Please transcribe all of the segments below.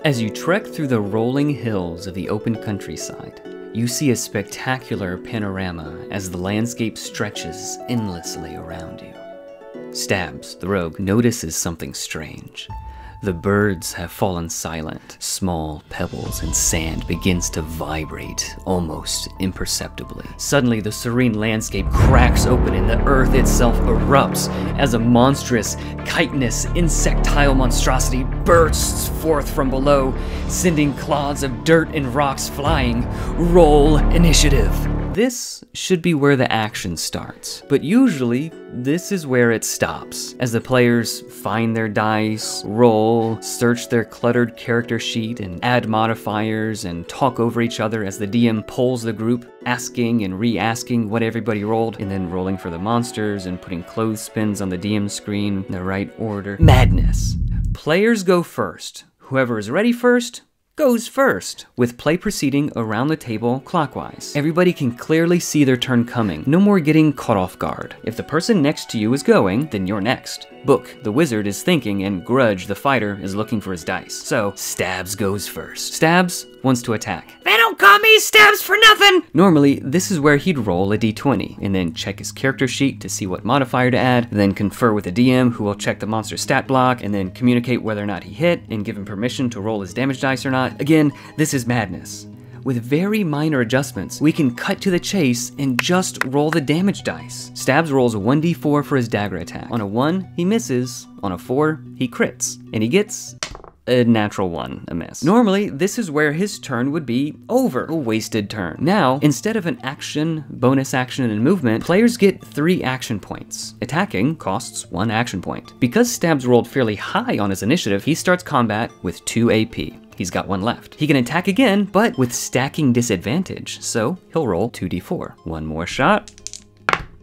As you trek through the rolling hills of the open countryside, you see a spectacular panorama as the landscape stretches endlessly around you. Stabs, the rogue, notices something strange. The birds have fallen silent. Small pebbles and sand begins to vibrate, almost imperceptibly. Suddenly, the serene landscape cracks open and the earth itself erupts as a monstrous, chitinous, insectile monstrosity bursts forth from below, sending clods of dirt and rocks flying. Roll initiative. This should be where the action starts, but usually this is where it stops, as the players find their dice, roll, search their cluttered character sheet, and add modifiers and talk over each other as the DM polls the group, asking and re-asking what everybody rolled, and then rolling for the monsters and putting clothespins on the DM screen in the right order. Madness. Players go first. Whoever is ready first goes first, with play proceeding around the table clockwise. Everybody can clearly see their turn coming. No more getting caught off guard. If the person next to you is going, then you're next. Book, the wizard, is thinking, and Grudge, the fighter, is looking for his dice. So, Stabs goes first. Stabs wants to attack. They don't call me Stabs for nothing! Normally, this is where he'd roll a d20, and then check his character sheet to see what modifier to add, then confer with the DM, who will check the monster stat block, and then communicate whether or not he hit, and give him permission to roll his damage dice or not. Again, this is madness. With very minor adjustments, we can cut to the chase and just roll the damage dice. Stabs rolls a 1d4 for his dagger attack. On a 1, he misses. On a 4, he crits. And he gets a natural 1, a miss. Normally, this is where his turn would be over. A wasted turn. Now, instead of an action, bonus action, and movement, players get 3 action points. Attacking costs 1 action point. Because Stabs rolled fairly high on his initiative, he starts combat with 2 AP. He's got 1 left. He can attack again, but with stacking disadvantage, so he'll roll 2d4. 1 more shot.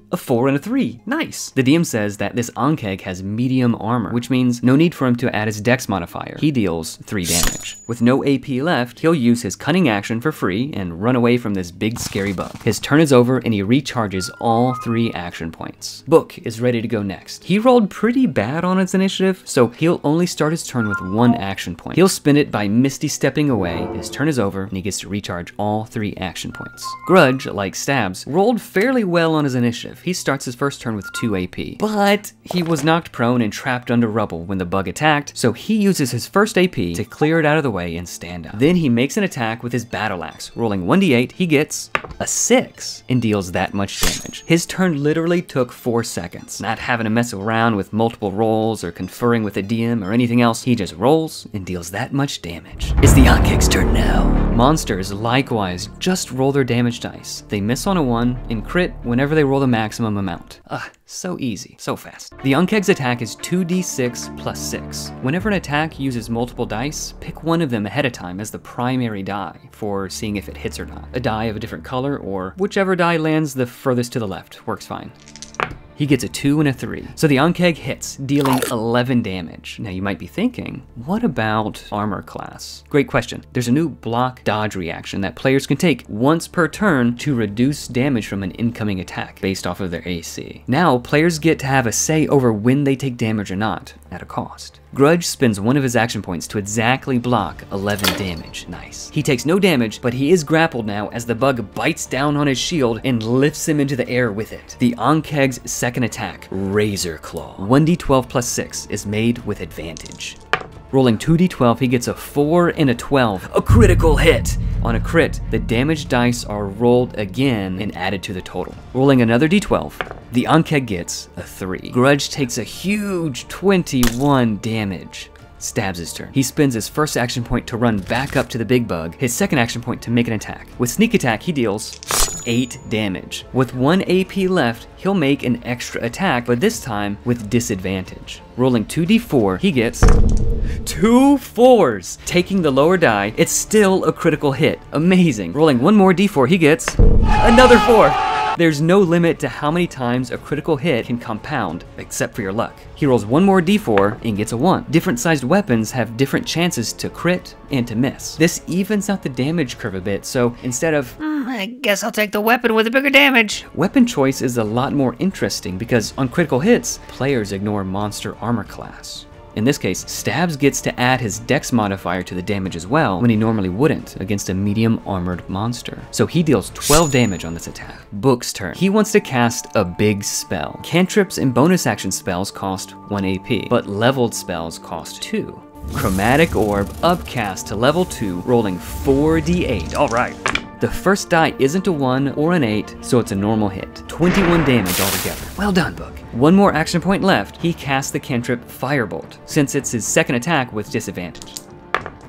A 4 and a 3. Nice. The DM says that this ankheg has medium armor, which means no need for him to add his dex modifier. He deals 3 damage. With no AP left, he'll use his cunning action for free and run away from this big scary bug. His turn is over and he recharges all 3 action points. Book is ready to go next. He rolled pretty bad on his initiative, so he'll only start his turn with 1 action point. He'll spend it by misty stepping away. His turn is over and he gets to recharge all 3 action points. Grudge, like Stabs, rolled fairly well on his initiative. He starts his first turn with 2 AP, but he was knocked prone and trapped under rubble when the bug attacked, so he uses his first AP to clear it out of the way and stand up. Then he makes an attack with his battle axe. Rolling 1d8, he gets a 6 and deals that much damage. His turn literally took 4 seconds. Not having to mess around with multiple rolls or conferring with the DM or anything else, he just rolls and deals that much damage. It's the ankheg's turn now. Monsters, likewise, just roll their damage dice. They miss on a 1 and crit whenever they roll the maximum amount. So easy, so fast. The ankheg's attack is 2d6 plus 6. Whenever an attack uses multiple dice, pick one of them ahead of time as the primary die for seeing if it hits or not. A die of a different color or whichever die lands the furthest to the left works fine. He gets a 2 and a 3. So the ankheg hits, dealing 11 damage. Now you might be thinking, what about armor class? Great question. There's a new block dodge reaction that players can take once per turn to reduce damage from an incoming attack based off of their AC. Now players get to have a say over when they take damage or not, at a cost. Grudge spends 1 of his action points to exactly block 11 damage. Nice. He takes no damage, but he is grappled now as the bug bites down on his shield and lifts him into the air with it. The ankheg's second attack, Razor Claw. 1d12 plus 6 is made with advantage. Rolling 2d12, he gets a 4 and a 12. A critical hit! On a crit, the damage dice are rolled again and added to the total. Rolling another d12, the ankheg gets a 3. Grudge takes a huge 21 damage. Stabs his turn. He spends his first action point to run back up to the big bug, his second action point to make an attack. With sneak attack, he deals 8 damage. With 1 AP left, he'll make an extra attack, but this time with disadvantage. Rolling 2d4, he gets 2 4s. Taking the lower die, it's still a critical hit. Amazing. Rolling 1 more d4, he gets another 4. There's no limit to how many times a critical hit can compound, except for your luck. He rolls 1 more d4 and gets a 1. Different sized weapons have different chances to crit and to miss. This evens out the damage curve a bit, so instead of, I guess I'll take the weapon with the bigger damage, weapon choice is a lot more interesting because on critical hits, players ignore monster armor class. In this case, Stabs gets to add his dex modifier to the damage as well when he normally wouldn't against a medium armored monster. So he deals 12 damage on this attack. Book's turn. He wants to cast a big spell. Cantrips and bonus action spells cost 1 AP, but leveled spells cost 2. Chromatic Orb, upcast to level 2, rolling 4d8. Alright. The first die isn't a 1 or an 8, so it's a normal hit. 21 damage altogether. Well done, Book. One more action point left. He casts the cantrip Firebolt, since it's his second attack with disadvantage.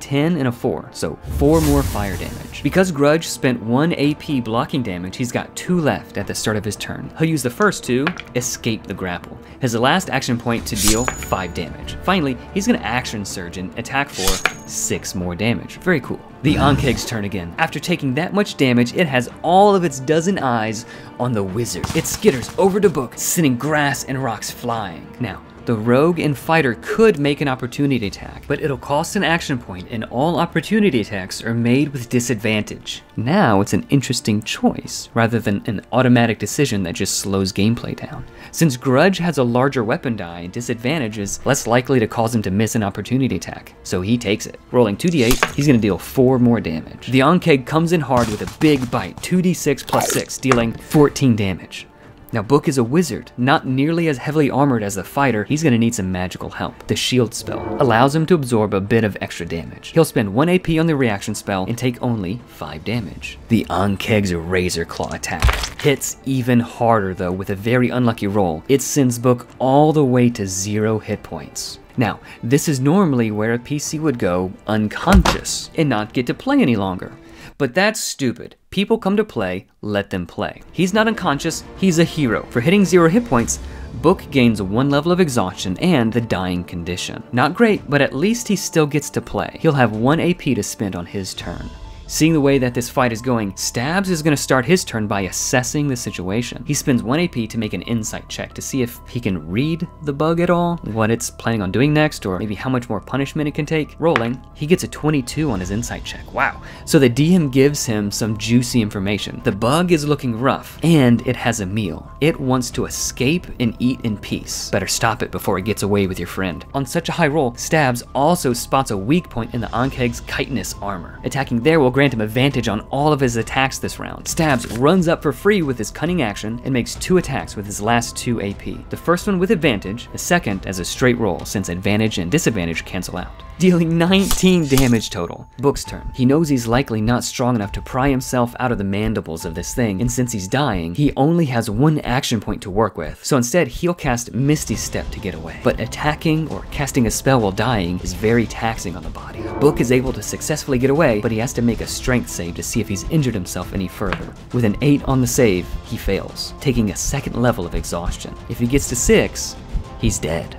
10 and a 4, so 4 more fire damage. Because Grudge spent 1 AP blocking damage, he's got 2 left at the start of his turn. He'll use the first to escape the grapple. His last action point to deal 5 damage. Finally, he's gonna action surge and attack for 6 more damage. Very cool. The ankheg's turn again. After taking that much damage, it has all of its dozen eyes on the wizard. It skitters over to Book, sending grass and rocks flying. Now, the rogue and fighter could make an opportunity attack, but it'll cost an action point, and all opportunity attacks are made with disadvantage. Now it's an interesting choice, rather than an automatic decision that just slows gameplay down. Since Grudge has a larger weapon die, disadvantage is less likely to cause him to miss an opportunity attack, so he takes it. Rolling 2d8, he's gonna deal 4 more damage. The ankheg comes in hard with a big bite, 2d6 plus 6, dealing 14 damage. Now, Book is a wizard, not nearly as heavily armored as the fighter. He's gonna need some magical help. The shield spell allows him to absorb a bit of extra damage. He'll spend 1 AP on the reaction spell and take only 5 damage. The ankheg's Razor Claw attack hits even harder though with a very unlucky roll. It sends Book all the way to 0 hit points. Now, this is normally where a PC would go unconscious and not get to play any longer. But that's stupid. People come to play, let them play. He's not unconscious, he's a hero. For hitting 0 hit points, Book gains 1 level of exhaustion and the dying condition. Not great, but at least he still gets to play. He'll have 1 AP to spend on his turn. Seeing the way that this fight is going, Stabs is going to start his turn by assessing the situation. He spends 1 AP to make an insight check to see if he can read the bug at all, what it's planning on doing next, or maybe how much more punishment it can take. Rolling, he gets a 22 on his insight check. Wow. So the DM gives him some juicy information. The bug is looking rough, and it has a meal. It wants to escape and eat in peace. Better stop it before it gets away with your friend. On such a high roll, Stabs also spots a weak point in the ankheg's chitinous armor. Attacking there will grant him advantage on all of his attacks this round. Stabs runs up for free with his cunning action and makes 2 attacks with his last 2 AP. The first one with advantage, the second as a straight roll since advantage and disadvantage cancel out. Dealing 19 damage total. Book's turn. He knows he's likely not strong enough to pry himself out of the mandibles of this thing, and since he's dying, he only has 1 action point to work with. So instead, he'll cast Misty Step to get away. But attacking or casting a spell while dying is very taxing on the body. Book is able to successfully get away, but he has to make a strength save to see if he's injured himself any further. With an 8 on the save, he fails, taking a 2nd level of exhaustion. If he gets to 6, he's dead.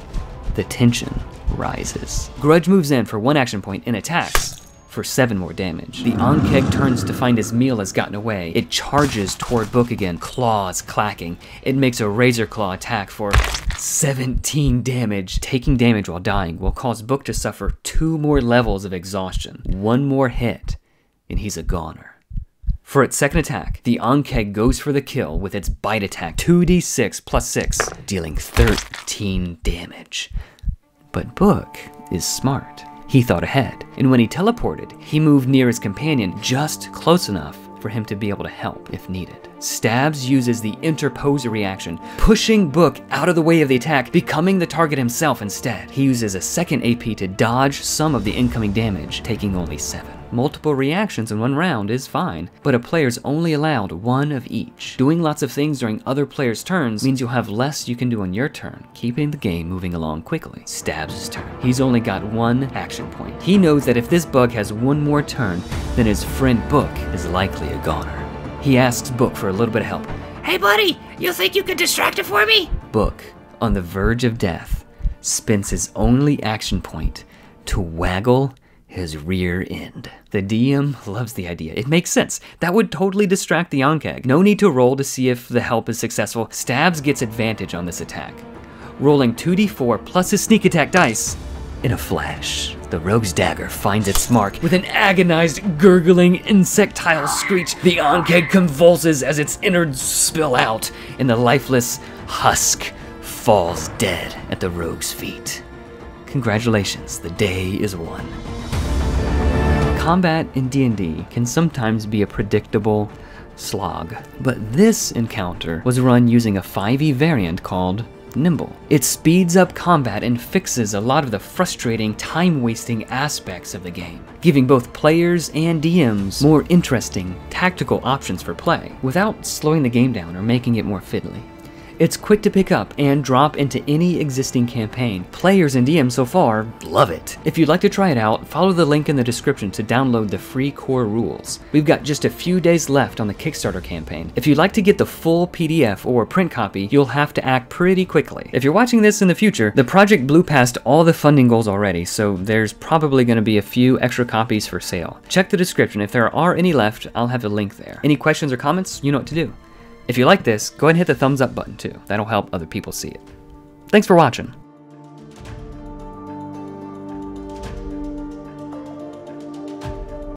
The tension rises. Grudge moves in for 1 action point and attacks for 7 more damage. The ankheg turns to find his meal has gotten away. It charges toward Book again, claws clacking. It makes a Razor Claw attack for 17 damage. Taking damage while dying will cause Book to suffer 2 more levels of exhaustion. 1 more hit, and he's a goner. For its second attack, the ankheg goes for the kill with its bite attack, 2d6 plus 6, dealing 13 damage. But Book is smart. He thought ahead, and when he teleported, he moved near his companion just close enough for him to be able to help if needed. Stabs uses the interposer reaction, pushing Book out of the way of the attack, becoming the target himself instead. He uses a 2nd AP to dodge some of the incoming damage, taking only 7. Multiple reactions in 1 round is fine, but a player's only allowed 1 of each. Doing lots of things during other players' turns means you'll have less you can do on your turn, keeping the game moving along quickly. Stabs' turn. He's only got 1 action point. He knows that if this bug has 1 more turn, then his friend Book is likely a goner. He asks Book for a little bit of help. Hey buddy, you think you could distract it for me? Book, on the verge of death, spends his only action point to waggle his rear end. The DM loves the idea. It makes sense. That would totally distract the ankheg. No need to roll to see if the help is successful. Stabs gets advantage on this attack. Rolling 2d4 plus his sneak attack dice. In a flash, the rogue's dagger finds its mark. With an agonized, gurgling, insectile screech, the ankheg convulses as its innards spill out, and the lifeless husk falls dead at the rogue's feet. congratulations, the day is won. Combat in D&D can sometimes be a predictable slog, but this encounter was run using a 5e variant called Nimble. It speeds up combat and fixes a lot of the frustrating, time-wasting aspects of the game, giving both players and DMs more interesting, tactical options for play, without slowing the game down or making it more fiddly. It's quick to pick up and drop into any existing campaign. Players and DMs so far love it. If you'd like to try it out, follow the link in the description to download the free core rules. We've got just a few days left on the Kickstarter campaign. If you'd like to get the full PDF or print copy, you'll have to act pretty quickly. If you're watching this in the future, the project blew past all the funding goals already, so there's probably going to be a few extra copies for sale. Check the description. If there are any left, I'll have a link there. Any questions or comments, you know what to do. If you like this, go ahead and hit the thumbs up button too. That'll help other people see it. Thanks for watching.